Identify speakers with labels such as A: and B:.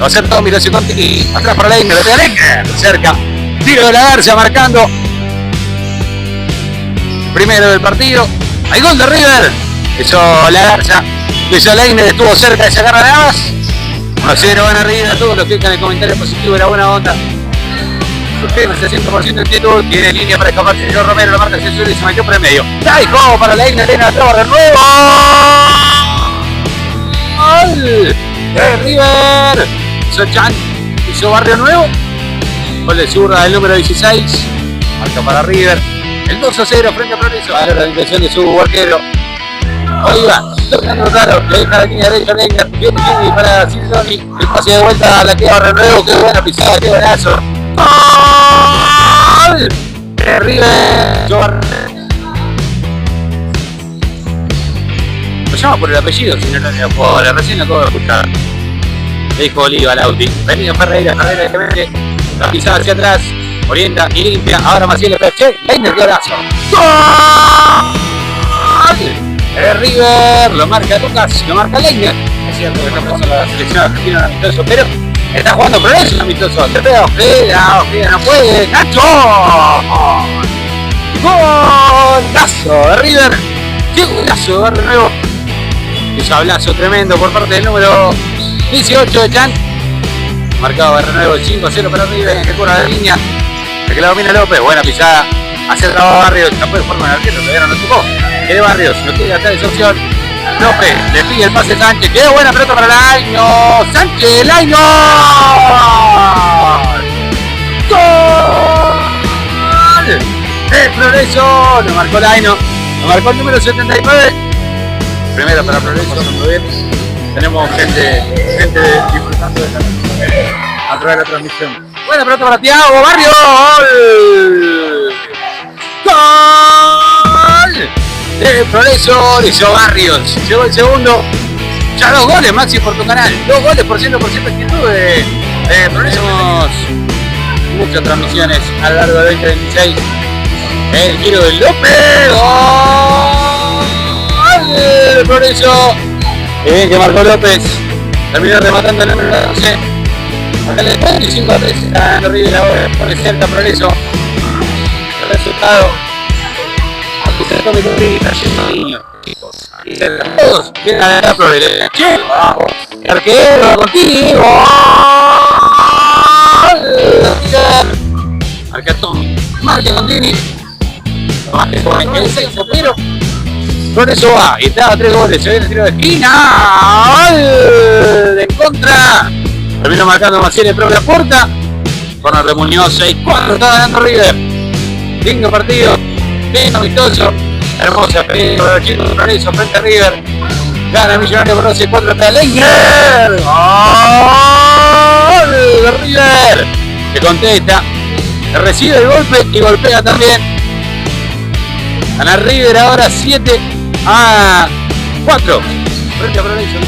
A: hacer Tommy, lo hace Conti, atrás para Leiner, lo pega Leiner, cerca. Tiro de la Garza marcando. Primero del partido. Hay gol de River. Hizo la Garza. Hizo Leiner, estuvo cerca de sacar nada más. 1-0 gana River. A todos los que dejan el comentario positivo y la buena onda. Suscríbanse 100% de actitud. Tiene línea para escapar. Señor Romero la marca Cesur y se metió por el medio. ¡Daijo para Leiner! Elena Torre nuevo. ¡Gol! De River. Hizo Chan. Hizo Barrio Nuevo. Gol de zurda del número 16. Marca para River. El 2-0 frente a Progreso. Ahora la intención de su arquero. Oliva. Tocando raro. Le deja la línea derecha a Leiner. Viene Jimmy para Sidoni. El pase de vuelta. La queda Barrio Nuevo. Qué buena pisada. Qué buenazo. ¡Gol! De River. Lo llama por el apellido, si no lo jugador. Recién lo acabo de escuchar. Le dijo Oliva Lauti. Venido Ferreira que mete. La pisada hacia atrás. Orienta y limpia. Ahora Maciel le che. Leiner, qué abrazo. ¡Gol! De River. Lo marca Lucas. Lo marca Leiner. Es cierto que no pasó la selección argentina en amistoso, pero está jugando Progreso en amistoso. Se pega Ojeda. Ojeda no puede. ¡Nacho! ¡Golazo de River! ¡Qué golazo de Barrio Nuevo! Un sablazo tremendo por parte del número 18 de Chan. Marcado Barrio Nuevo 5-0 para River. Que cura la línea. Que la domina López. Buena pisada. Hace el trabajo Barrios. No puede formar el arquero. Todavía no tocó. Quiere Barrios. No quiere gastar esa opción. López. Le pide el pase Sánchez. Qué buena pelota para Laino. Sánchez. Laino. ¡Gol! ¡El Progreso! Lo marcó Laino. Lo marcó el número 79. Primero para Progreso. Muy bien. Tenemos gente disfrutando de a través de la transmisión. Buena pelota para Thiago Barrio. ¡Gol! De Progreso, le hizo Barrios. Llegó el segundo. Ya 2 goles, Maxi, por tu canal. 2 goles por 100% actitud de Progreso. Tenemos muchas transmisiones a lo largo de 2026. El giro de López. ¡Gol! De Progreso. Qué bien que marcó López. Terminó rematando el número 12. Acá le 45-3 está River ahora, pone cerca Progreso. El resultado. Acusado de Rodríguez, está lleno de niños. Y cerca todos. Vienen a la Progreso. ¡Che! ¡Vamos! Arquero contigo. Marca Tommy. Marca Contini. Marca con el 6, pero Progreso va. Y está a 3 goles. Se viene el tiro de esquina. ¡Gol! De contra. Terminó marcando Maciel en propia puerta. Corner de Muñoz, 6-4, está ganando River. Lindo partido, lindo amistoso. Hermosa pelea para el chico de Progreso frente a River. Gana Millonario por 12-4 hasta Leiner. ¡Gol de River! Que contesta, que recibe el golpe y golpea también. Gana River ahora 7-4 frente a Progreso.